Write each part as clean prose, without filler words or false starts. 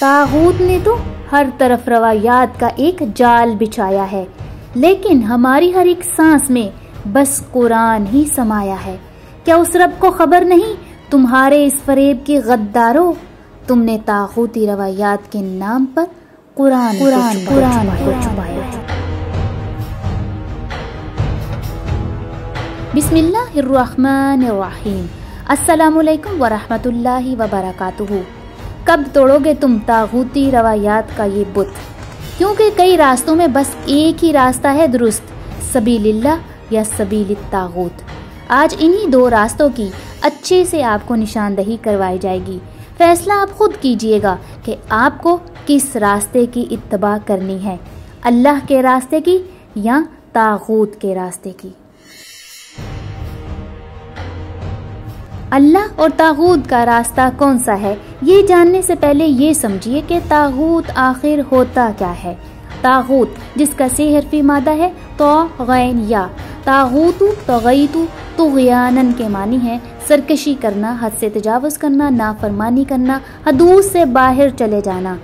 طاغوت نے تو ہر طرف روایات کا ایک جال بچھایا ہے، لیکن ہماری ہر ایک سانس میں بس قرآن ہی سمایا ہے۔ کیا اس رب کو خبر نہیں تمہارے اس فریب کی غداروں، تم نے طاغوتی روایات کے نام پر قرآن کو چھپایا ہے۔ بسم اللہ الرحمن الرحیم۔ السلام علیکم ورحمۃ اللہ وبرکاتہ۔ کب توڑو گے تم طاغوتی روایات کا یہ بت؟ کیونکہ کئی راستوں میں بس ایک ہی راستہ ہے درست، سبیل اللہ یا سبیل الطاغوت۔ آج انہی دو راستوں کی اچھے سے آپ کو نشاندہی کروائی جائے گی۔ فیصلہ آپ خود کیجئے گا کہ آپ کو کس راستے کی اتباع کرنی ہے، اللہ کے راستے کی یا طاغوت کے راستے کی۔ اللہ اور طاغوت کا راستہ کون سا ہے، یہ جاننے سے پہلے یہ سمجھیے کہ طاغوت آخر ہوتا کیا ہے۔ طاغوت جس کا سے حرفی مادہ ہے طاغین یا، طاغوت طغیت طغیانن کے معنی ہے سرکشی کرنا، حد سے تجاوز کرنا، نافرمانی کرنا، حدود سے باہر چلے جانا۔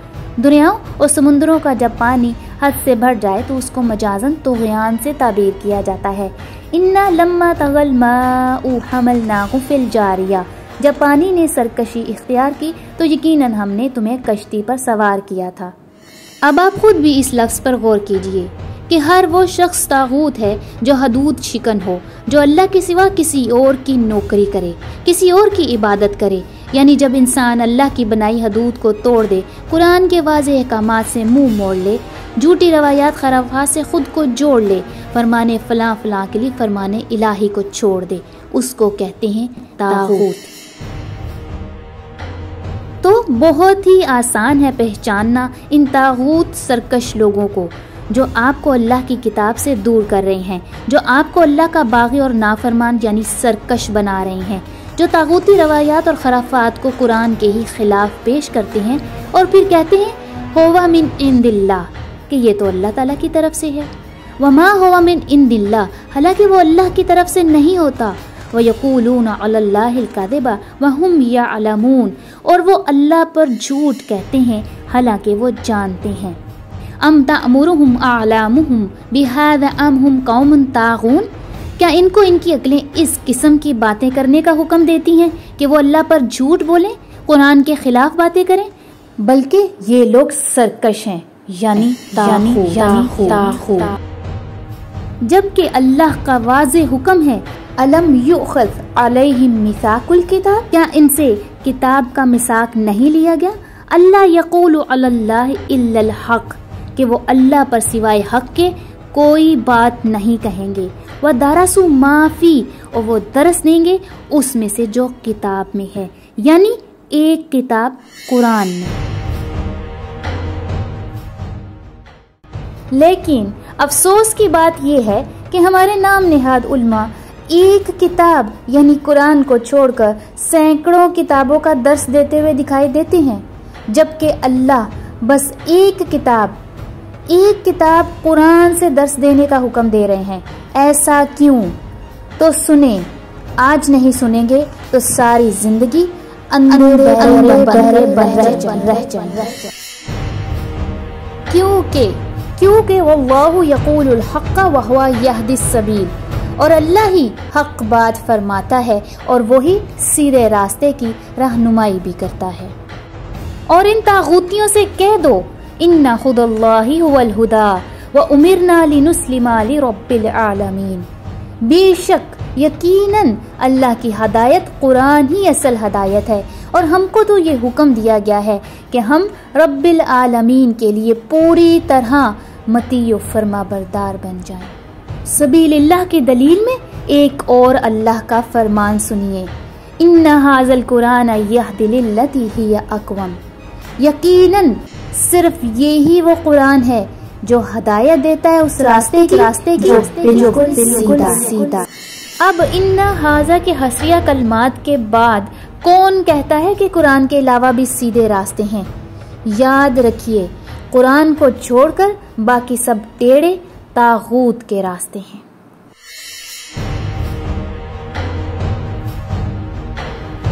دریاؤں اور سمندروں کا جب پانی حد سے بڑھ جائے تو اس کو مجازاً طغیان سے تعبیر کیا جاتا ہے۔ انا لما طغى الماء حملناه في الجاریہ، جب پانی نے سرکشی اختیار کی تو یقیناً ہم نے تمہیں کشتی پر سوار کیا تھا۔ اب آپ خود بھی اس لفظ پر غور کیجئے کہ ہر وہ شخص طاغوت ہے جو حدود شکن ہو، جو اللہ کے سوا کسی اور کی نوکری کرے، کسی اور کی عبادت کرے، یعنی جب انسان اللہ کی بنائی حدود کو توڑ دے، قرآن کے واضح احکامات سے منہ موڑ لے، جھوٹی روایات خرافات سے خود کو جوڑ لے، فرمانے فلاں فلاں کے لیے فرمانے الہی کو چھوڑ دے، اس کو کہتے ہیں طاغوت۔ تو بہت ہی آسان ہے پہچاننا ان طاغوت سرکش لوگوں کو جو آپ کو اللہ کی کتاب سے دور کر رہے ہیں، جو آپ کو اللہ کا باغی اور نافرمان یعنی سرکش بنا رہے ہیں، جو طاغوتی روایات اور خرافات کو قرآن کے ہی خلاف پیش کرتے ہیں اور پھر کہتے ہیں ہوا من عند اللہ، کہ یہ تو اللہ تعالیٰ کی طرف سے ہے، وما ہوا من عند اللہ، حالانکہ وہ اللہ کی طرف سے نہیں ہوتا، وَيَقُولُونَ عَلَى اللَّهِ الْكَذِبَ وَهُمْ يَعْلَمُونَ، اور وہ اللہ پر جھوٹ کہتے ہیں حالانکہ وہ جانتے ہیں۔ ام تأمرهم اعلامهم بهذا ام هم قوم طاغون، کیا ان کو ان کی عقلیں اس قسم کی باتیں کرنے کا حکم دیتی ہیں کہ وہ اللہ پر جھوٹ بولیں، قرآن کے خلاف باتیں کریں؟ بلکہ یہ لوگ سرکش ہیں، یعنی طاغوت، جبکہ اللہ کا واضح حکم ہے الم یؤخذ علیہم میثاق الکتاب، کیا ان سے کتاب کا میثاق نہیں لیا گیا؟ اللہ یقول علی اللہ الا الحق، کہ وہ اللہ پر سوائے حق کے کوئی بات نہیں کہیں گے، وَدَرَسُوا مَا فِي، اور وہ درس دیں گے اس میں سے جو کتاب میں ہے، یعنی ایک کتاب قرآن میں۔ لیکن افسوس کی بات یہ ہے کہ ہمارے نام نہاد علماء ایک کتاب یعنی قرآن کو چھوڑ کر سینکڑوں کتابوں کا درس دیتے ہوئے دکھائی دیتے ہیں، جبکہ اللہ بس ایک کتاب قرآن سے درس دینے کا حکم دے رہے ہیں۔ ایسا کیوں؟ تو سنیں، آج نہیں سنیں گے تو ساری زندگی اندھیرے رہ جائیں۔ کیونکہ واللہ یقول الحق وہو یہدی السبیل، اور اللہ ہی حق بات فرماتا ہے اور وہی سیدھے راستے کی رہنمائی بھی کرتا ہے۔ اور ان طاغوتیوں سے کہہ دو ان ھدی اللہ ھو الھدی وامرنا لنسلم لرب العالمین، بے شک یقیناً اللہ کی ہدایت قرآن ہی اصل ہدایت ہے، اور ہم کو تو یہ حکم دیا گیا ہے کہ ہم رب العالمین کے لیے پوری طرح مطیع و فرما بردار بن جائیں۔ سبیل اللہ کی دلیل میں ایک اور اللہ کا فرمان سنیے، ان ھذا القرآن یہدی للتی ہی اقوم، یقیناً صرف یہی وہ قرآن ہے جو ہدایت دیتا ہے اس راستے کی جو بالکل سیدھا۔ اب ان ھذا کے حصریہ کلمات کے بعد کون کہتا ہے کہ قرآن کے علاوہ بھی سیدھے راستے ہیں؟ یاد رکھیے، قرآن کو چھوڑ کر باقی سب ٹیڑے طاغوت کے راستے ہیں۔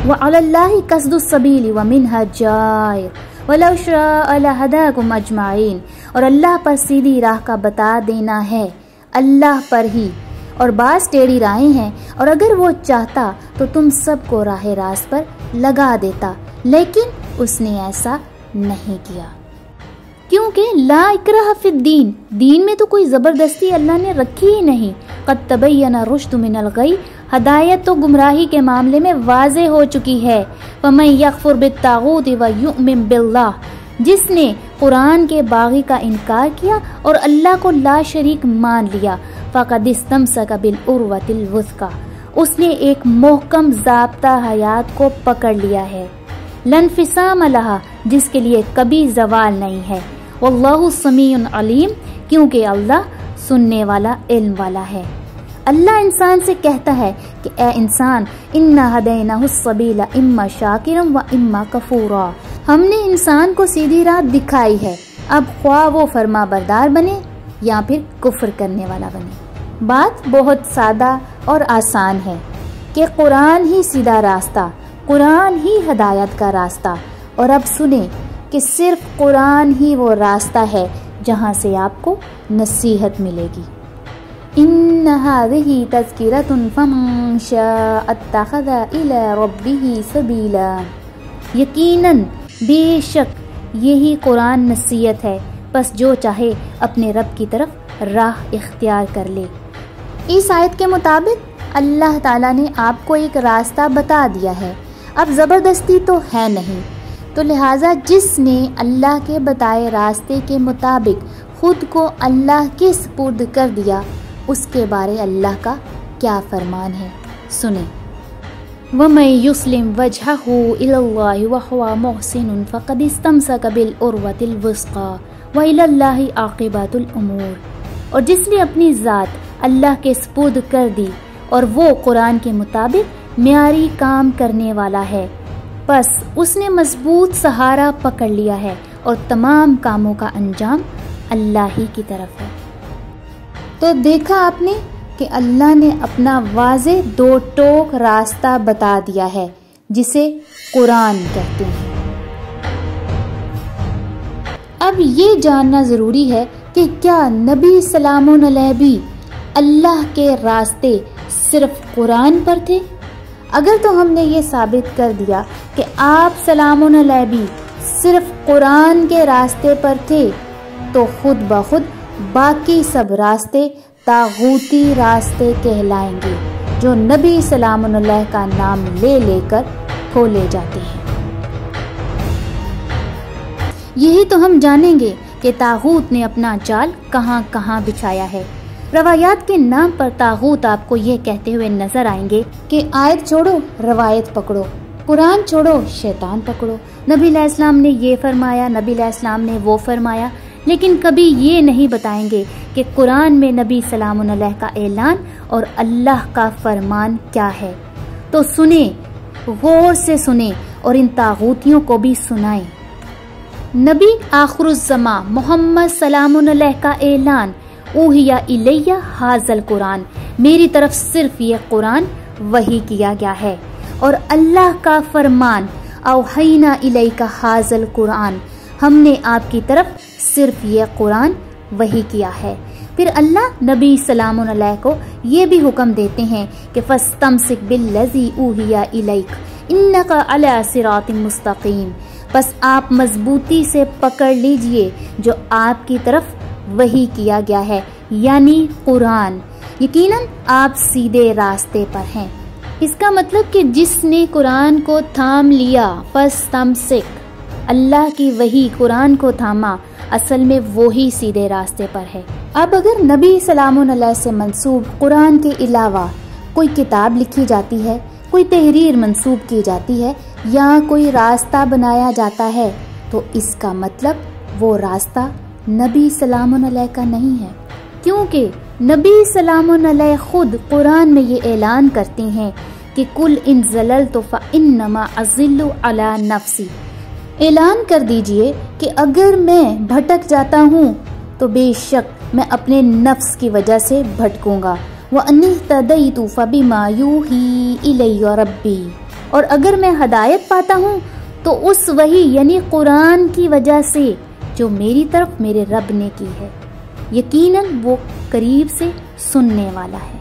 وَعَلَى اللَّهِ قَصْدُ السَّبِيلِ وَمِنْهَا جَائِرٌ وَلَوْ شَاءَ لَهَدَاكُمْ أَجْمَعِينَ، اور اللہ پر سیدھی راہ کا بتا دینا ہے، اللہ پر ہی، اور بعض ٹیڑھی راہیں ہیں، اور اگر وہ چاہتا تو تم سب کو راہ راست پر لگا دیتا، لیکن اس نے ایسا نہیں کیا، کیونکہ لا اکراہ فی الدین، دین میں تو کوئی زبردستی اللہ نے رکھی ہی نہیں۔ قد تبین الرشد من الغی، ہدایت تو گمراہی کے معاملے میں واضح ہو چکی ہے۔ فمن یکفر بالطاغوت ویؤمن باللہ، جس نے قرآن کے باغی کا انکار کیا اور اللہ کو لا شریک مان لیا، فقد استمسک بالعروۃ الوثقی، اس نے ایک محکم ضابطہ حیات کو پکڑ لیا ہے، لا انفصام لہا، جس کے لیے کبھی زوال نہیں ہے۔ واللہ سمیع علیم، کیونکہ اللہ سننے والا، علم والا ہے۔ اللہ انسان سے کہتا ہے کہ اے انسان، انا ہدیناہ السبیل اما شاکرا و اما کفورا، ہم نے انسان کو سیدھی راہ دکھائی ہے، اب خواہ وہ فرما بردار بنے یا پھر کفر کرنے والا بنے۔ بات بہت سادہ اور آسان ہے کہ قرآن ہی سیدھا راستہ، قرآن ہی ہدایت کا راستہ، اور اب سنیں کہ صرف قرآن ہی وہ راستہ ہے جہاں سے آپ کو نصیحت ملے گی۔ ان هذه تذکرۃ فمن شاء اتخذ الی ربہ سبیلا، یقیناً بے شک یہی قرآن نصیحت ہے، بس جو چاہے اپنے رب کی طرف راہ اختیار کر لے۔ اس آیت کے مطابق اللہ تعالیٰ نے آپ کو ایک راستہ بتا دیا ہے، اب زبردستی تو ہے نہیں، تو لہٰذا جس نے اللہ کے بتائے راستے کے مطابق خود کو اللہ کے سپرد کر دیا، اس کے بارے اللہ کا کیا فرمان ہے، سنیں۔ وَمَن يُسْلِمْ وَجْهَهُ إِلَى اللَّهِ وَهُوَ مُحْسِنٌ فَقَدِ اسْتَمْسَكَ بِالْعُرْوَةِ الْوُثْقَىٰ وَإِلَى اللَّهِ عَاقِبَةُ الْأُمُورِ، اور جس نے اپنی ذات اللہ کے سپرد کر دی اور وہ قرآن کے مطابق معیاری کام کرنے والا ہے، بس اس نے مضبوط سہارا پکڑ لیا ہے اور تمام کاموں کا انجام اللہ ہی کی طرف ہے۔ تو دیکھا آپ نے کہ اللہ نے اپنا واضح دو ٹوک راستہ بتا دیا ہے جسے قرآن کہتے ہیں۔ اب یہ جاننا ضروری ہے کہ کیا نبی سلام علیہ بھی اللہ کے راستے صرف قرآن پر تھے؟ اگر تو ہم نے یہ ثابت کر دیا کہ آپ سلام علیہ بھی صرف قرآن کے راستے پر تھے، تو خود بخود باقی سب راستے طاغوتی راستے کہلائیں گے جو نبی سلام علیہ کا نام لے لے کر کھولے جاتے ہیں۔ یہی تو ہم جانیں گے کہ طاغوت نے اپنا جال کہاں کہاں بچھایا ہے۔ روایات کے نام پر طاغوت آپ کو یہ کہتے ہوئے نظر آئیں گے کہ آیت چھوڑو روایت پکڑو، قرآن چھوڑو شیطان پکڑو، نبی علیہ السلام نے یہ فرمایا، نبی علیہ السلام نے وہ فرمایا، لیکن کبھی یہ نہیں بتائیں گے کہ قرآن میں نبی سلام علیہ کا اعلان اور اللہ کا فرمان کیا ہے۔ تو سنیں، غور سے سنیں اور ان طاغوتیوں کو بھی سنائیں۔ نبی آخر الزماں محمد سلام علیہ کا اعلان، اوحی الیہ ھذا القرآن، میری طرف صرف یہ قرآن وحی کیا گیا ہے، اور اللہ کا فرمان اوحینا الیک ھذا القرآن، ہم نے آپ کی طرف صرف یہ قرآن وحی کیا ہے۔ پھر اللہ نبی سلام علیہ کو یہ بھی حکم دیتے ہیں کہ فاستمسک بالذی اوحی الیک انک علی صراط مستقیم، بس آپ مضبوطی سے پکڑ لیجئے جو آپ کی طرف وحی کیا گیا ہے، یعنی قرآن، یقیناً آپ سیدھے راستے پر ہیں۔ اس کا مطلب کہ جس نے قرآن کو تھام لیا، فاستمسک، اللہ کی وحی قرآن کو تھاما، اصل میں وہی سیدھے راستے پر ہے۔ اب اگر نبی سلام علیہ سے منسوب قرآن کے علاوہ کوئی کتاب لکھی جاتی ہے، کوئی تحریر منسوب کی جاتی ہے یا کوئی راستہ بنایا جاتا ہے، تو اس کا مطلب وہ راستہ نبی سلام علیہ کا نہیں ہے، کیونکہ نبی سلام علیہ خود قرآن میں یہ اعلان کرتے ہیں کہ کل ان ضللت فانما اضل علی نفسی، اعلان کر دیجئے کہ اگر میں بھٹک جاتا ہوں تو بے شک میں اپنے نفس کی وجہ سے بھٹکوں گا، وَأَنِ اهْتَدَيْتُ فَبِمَا يُوحِي إِلَيَّ رَبِّي، اور اگر میں ہدایت پاتا ہوں تو اس وحی یعنی قرآن کی وجہ سے جو میری طرف میرے رب نے کی ہے، یقیناً وہ قریب سے سننے والا ہے۔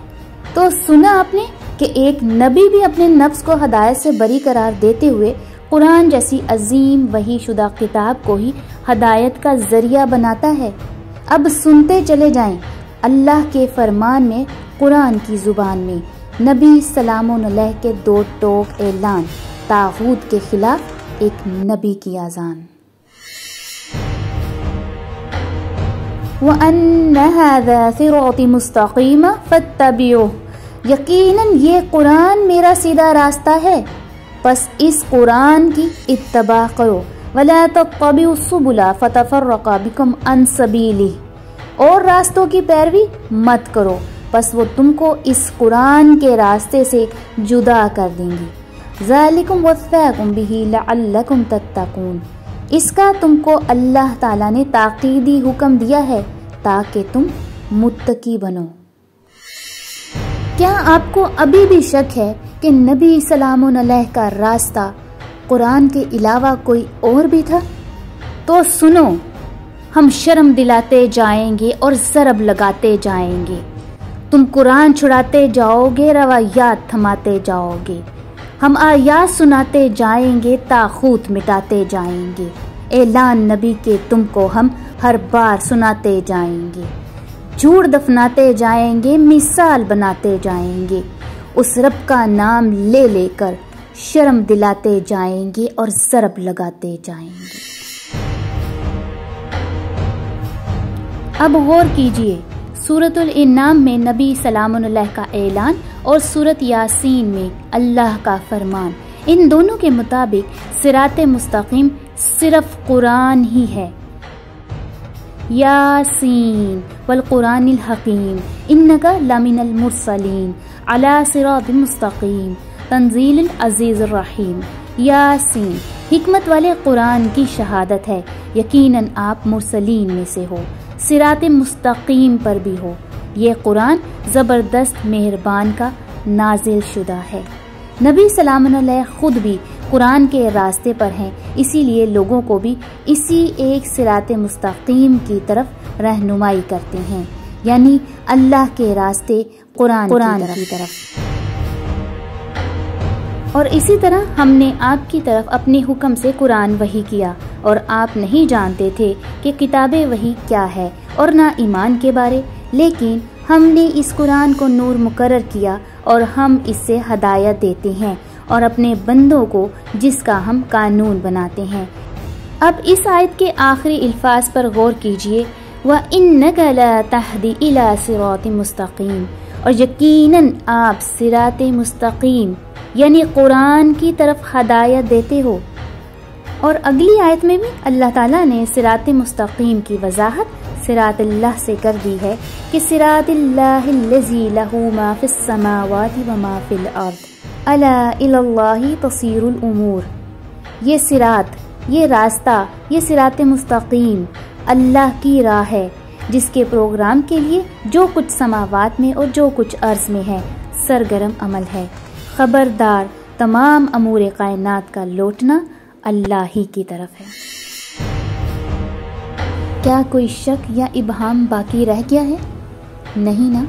تو سنا آپ نے کہ ایک نبی بھی اپنے نفس کو ہدایت سے بری قرار دیتے ہوئے قرآن جیسی عظیم وحی شدہ کتاب کو ہی ہدایت کا ذریعہ بناتا ہے۔ اب سنتے چلے جائیں اللہ کے فرمان میں، قرآن کی زبان میں نبی سلام علیہ کے دو ٹوک اعلان، طاغوت کے خلاف ایک نبی کی اذان۔ وَأَنَّ هَذَا صِرَاطِ مُسْتَقِيمًا فَاتَّبِعُوهُ، یقیناً یہ قرآن میرا سیدھا راستہ ہے، پس اس قرآن کی اتباع کرو۔ وَلَا تَتَّبِعُوا السُّبُلَ فَتَفَرَّقَ بِكُمْ عَنْ سَبِيلِهِ، اور راستوں کی پیروی مت کرو، پس وہ تم کو اس قرآن کے راستے سے جدا کر دیں گی۔ ذَلِكُمْ وَصَّاكُمْ بِهِ لَعَلَّكُمْ تَتَّقُونَ، اس کا تم کو اللہ تعالیٰ نے تاکیدی حکم دیا ہے تاکہ تم متقی بنو۔ کیا آپ کو ابھی بھی شک ہے کہ نبی سلام علیہ کا راستہ قرآن کے علاوہ کوئی اور بھی تھا؟ تو سنو، ہم شرم دلاتے جائیں گے اور ضرب لگاتے جائیں گے، تم قرآن چھڑاتے جاؤ گے، روایات تھماتے جاؤ گے، ہم آیات سناتے جائیں گے، طاغوت مٹاتے جائیں گے، اعلان نبی کے تم کو ہم ہر بار سناتے جائیں گے، جھوٹ دفناتے جائیں گے، مثال بناتے جائیں گے، اس رب کا نام لے لے کر شرم دلاتے جائیں گے اور ضرب لگاتے جائیں گے۔ اب غور کیجئے، سورۃ الانعام میں نبی سلام علیہ کا اعلان اور سورۃ یاسین میں اللہ کا فرمان، ان دونوں کے مطابق صراط مستقیم صرف قرآن ہی ہے۔ یاسین والقرآن الحکیم انک لمن المرسلین علی صراط مستقیم تنزیل العزیز الرحیم۔ یاسین، حکمت والے قرآن کی شہادت ہے، یقیناً آپ مرسلین میں سے ہو، صراط مستقیم پر بھی ہو۔ یہ قرآن زبردست مہربان کا نازل شدہ ہے۔ نبی سلام علیہ خود بھی قرآن کے راستے پر ہیں، اسی لیے لوگوں کو بھی اسی ایک صراط مستقیم کی طرف رہنمائی کرتے ہیں، یعنی اللہ کے راستے قرآن کی طرف۔ اور اسی طرح ہم نے آپ کی طرف اپنے حکم سے قرآن وحی کیا، اور آپ نہیں جانتے تھے کہ کتاب وحی کیا ہے اور نہ ایمان کے بارے، لیکن ہم نے اس قرآن کو نور مقرر کیا اور ہم اس سے ہدایت دیتے ہیں اور اپنے بندوں کو جس کا ہم قانون بناتے ہیں۔ اب اس آیت کے آخری الفاظ پر غور کیجئے، وَإِنَّكَ لَا تَهْدِي إِلَى صِرَاطٍ مُسْتَقِيمٍ، اور یقیناً آپ صراط مستقیم یعنی قرآن کی طرف ہدایت دیتے ہو۔ اور اگلی آیت میں بھی اللہ تعالیٰ نے صراط مستقیم کی وضاحت صراط اللہ سے کر دی ہے کہ صراط اللہ الذی لہ ما فی السماوات وما فی الارض الا الی اللہ تصیر الامور۔ یہ صراط، یہ راستہ، یہ صراط مستقیم اللہ کی راہ ہے جس کے پروگرام کے لیے جو کچھ سماوات میں اور جو کچھ ارض میں ہے سرگرم عمل ہے۔ خبردار، تمام امور کائنات کا لوٹنا اللہ ہی کی طرف ہے۔ کیا کوئی شک یا ابہام باقی رہ گیا ہے؟ نہیں نا؟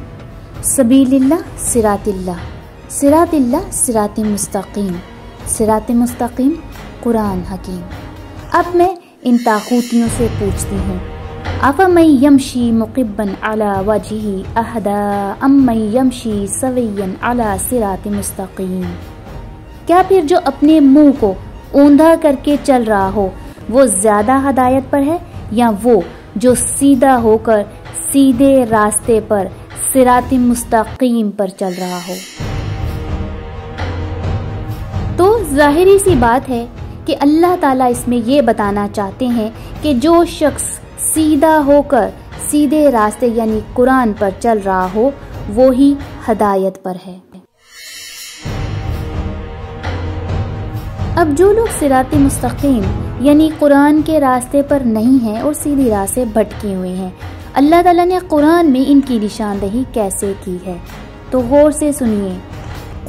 سبیل اللہ، صراط اللہ، صراط اللہ صراط مستقیم، صراط مستقیم قرآن حکیم۔ اب میں ان طاغوتیوں سے پوچھتی ہوں، افمن یمشی مقبا علی وجہہ اہدی امن یمشی سویا علی صراط مستقیم؟ کیا پھر جو اپنے منہ کو اوندھا کر کے چل رہا ہو وہ زیادہ ہدایت پر ہے، یا وہ جو سیدھا ہو کر سیدھے راستے پر صراط مستقیم پر چل رہا ہو؟ تو ظاہری سی بات ہے کہ اللہ تعالیٰ اس میں یہ بتانا چاہتے ہیں کہ جو شخص سیدھا ہو کر سیدھے راستے یعنی قرآن پر چل رہا ہو وہی ہدایت پر ہے۔ اب جو لوگ صراط مستقیم یعنی قرآن کے راستے پر نہیں ہیں اور سیدھی راہ سے بھٹکے ہوئے ہیں، اللہ تعالیٰ نے قرآن میں ان کی نشاندہی کیسے کی ہے؟ تو غور سے سنیے،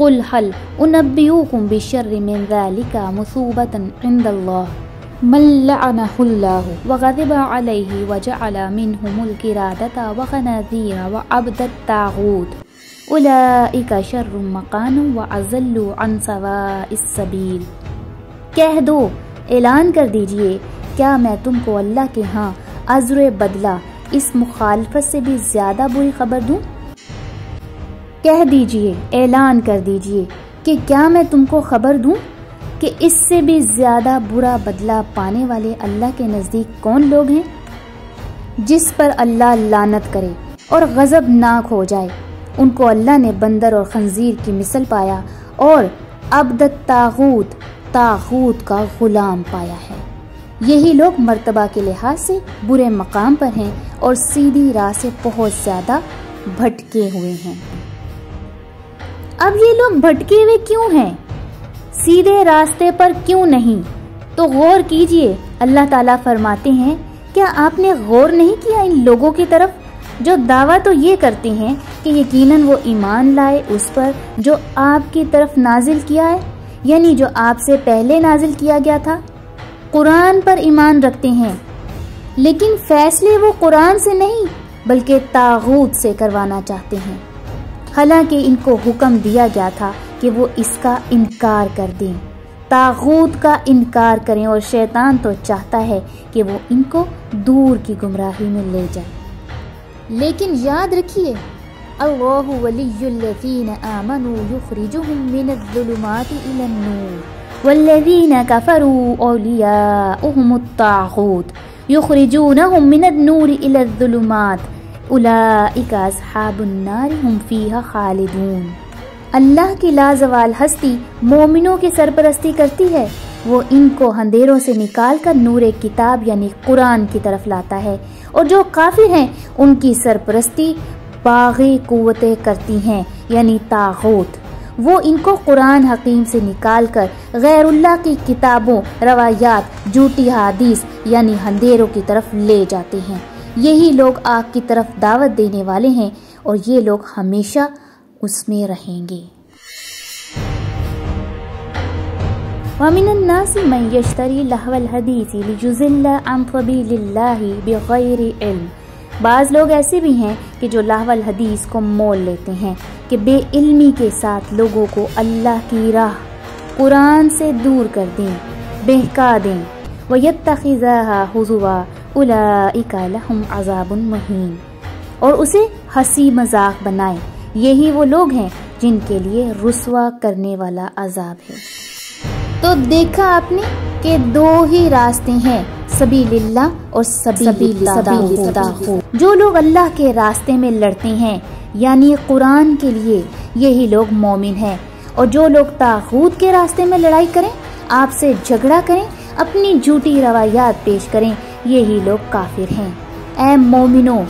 قل هل انبئوکم بشر من ذلک مثوبۃ عند اللہ من لعنہ اللہ وغضب علیہ وجعل منہم القردۃ وخنازیر وعبد الطاغوت اولئک شر مقاما واضل عن سواء السبیل۔ کہہ دو، اعلان کر دیجئے، کیا میں تم کو اللہ کے ہاں عذر بدلہ اس مخالفت سے بھی زیادہ بری خبر دوں؟ کہہ دیجئے، اعلان کر دیجئے کہ کیا میں تم کو خبر دوں کہ اس سے بھی زیادہ برا بدلہ پانے والے اللہ کے نزدیک کون لوگ ہیں؟ جس پر اللہ لعنت کرے اور غضبناک ہو جائے، ان کو اللہ نے بندر اور خنزیر کی مثل پایا اور عبد الطاغوت، طاغوت کا غلام پایا ہے۔ یہی لوگ مرتبہ کے لحاظ سے برے مقام پر ہیں اور سیدھی راہ سے بہت زیادہ بھٹکے ہوئے ہیں۔ اب یہ لوگ بھٹکے ہوئے کیوں ہیں؟ سیدھے راستے پر کیوں نہیں؟ تو غور کیجئے، اللہ تعالیٰ فرماتے ہیں کیا آپ نے غور نہیں کیا ان لوگوں کی طرف جو دعویٰ تو یہ کرتے ہیں کہ یقیناً وہ ایمان لائے اس پر جو آپ کی طرف نازل کیا ہے، یعنی جو آپ سے پہلے نازل کیا گیا تھا، قرآن پر ایمان رکھتے ہیں، لیکن فیصلے وہ قرآن سے نہیں بلکہ طاغوت سے کروانا چاہتے ہیں، حالانکہ ان کو حکم دیا گیا تھا کہ وہ اس کا انکار کر دیں، طاغوت کا انکار کریں، اور شیطان تو چاہتا ہے کہ وہ ان کو دور کی گمراہی میں لے جائے۔ لیکن یاد رکھیے، اللہ ولی الذین آمنوا یخرجہم من الظلمات الی النور والذین کفروا اولیاؤہم الطاغوت یخرجونہم من النور الی الظلمات اولئک اصحاب النار ہم فیہا خالدون۔ اللہ کی لازوال ہستی مومنوں کی سرپرستی کرتی ہے، وہ ان کو اندھیروں سے نکال کر نور کتاب یعنی قرآن کی طرف لاتا ہے، اور جو کافر ہیں ان کی سرپرستی باغی قوتیں کرتی ہیں یعنی طاغوت، وہ ان کو قرآن حکیم سے نکال کر غیر اللہ کی کتابوں، روایات، جھوٹی حدیث یعنی اندھیروں کی طرف لے جاتے ہیں۔ یہی لوگ آگ کی طرف دعوت دینے والے ہیں اور یہ لوگ ہمیشہ اس میں رہیں گے۔ وَمِنَ النَّاسِ مَن يَشْتَرِي لَهْوَ الْحَدِيثِ لِيُضِلَّ عَن سَبِيلِ اللَّهِ بِغَيْرِ علم۔ بعض لوگ ایسے بھی ہیں کہ جو لہو الحدیث کو مول لیتے ہیں کہ بے علمی کے ساتھ لوگوں کو اللہ کی راہ قرآن سے دور کر دیں، بہکا دیں، وَيَتَّخِذَهَا هُزُوًا أُولَئِكَ لَهُمْ عَذَابٌ مُهِينٌ، اور اسے ہنسی مذاق بنائیں۔ یہی وہ لوگ ہیں جن کے لیے رسوا کرنے والا عذاب ہے۔ تو دیکھا آپ نے کہ دو ہی راستے ہیں، سبیل اللہ اور سبیل الطاغوت۔ جو لوگ اللہ کے راستے میں لڑتے ہیں یعنی قرآن کے لیے، یہی لوگ مومن ہیں، اور جو لوگ طاغوت کے راستے میں لڑائی کریں، آپ سے جھگڑا کریں، اپنی جھوٹی روایات پیش کریں، یہی لوگ کافر ہیں۔ اے مومنوں،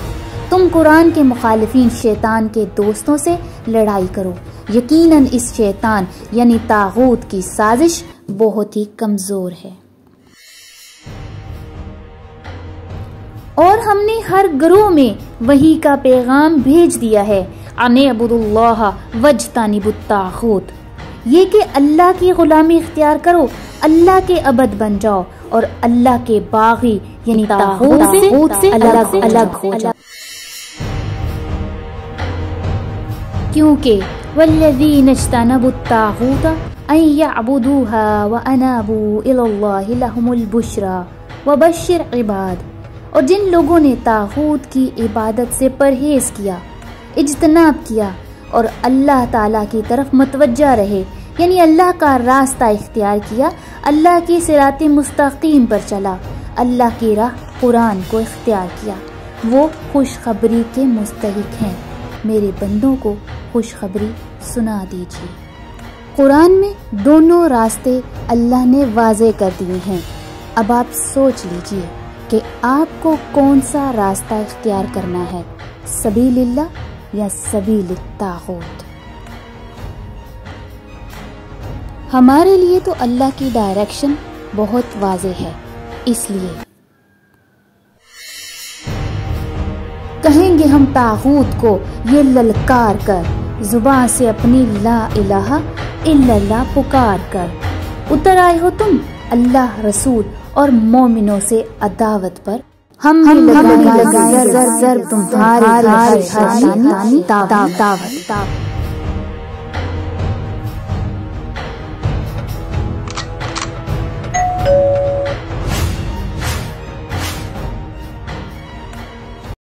تم قرآن کے مخالفین شیطان کے دوستوں سے لڑائی کرو، یقیناً اس شیطان یعنی طاغوت کی سازش بہت ہی کمزور ہے۔ اور ہم نے ہر گروہ میں وحی کا پیغام بھیج دیا ہے، ان اعبدوا اللہ واجتنبوا الطاغوت، یہ کہ اللہ کی غلامی اختیار کرو، اللہ کے عبد بن جاؤ اور اللہ کے باغی یعنی طاغوت سے الگ ہو جاؤ، کیونکہ والذین اجتنبوا الطاغوت ان یعبدوها وانابوا الی اللہ لهم البشری وبشر عباد، اور جن لوگوں نے طاغوت کی عبادت سے پرہیز کیا، اجتناب کیا اور اللہ تعالیٰ کی طرف متوجہ رہے، یعنی اللہ کا راستہ اختیار کیا، اللہ کی صراط مستقیم پر چلا، اللہ کی راہ قرآن کو اختیار کیا، وہ خوشخبری کے مستحق ہیں۔ میرے بندوں کو خوشخبری سنا دیجیے۔ قرآن میں دونوں راستے اللہ نے واضح کر دیے ہیں۔ اب آپ سوچ لیجئے کہ آپ کو کون سا راستہ اختیار کرنا ہے، سبیل اللہ یا سبیل الطاغوت۔ ہمارے لیے تو اللہ کی ڈائریکشن بہت واضح ہے، اس لیے کہیں گے ہم طاغوت کو یہ للکار کر زبان سے اپنی لا الہ الا اللہ پکار کر اتر آئے ہو تم اللہ رسول اور مومنوں سے عداوت پر، ہم لگائیں زر تمہاری دعوت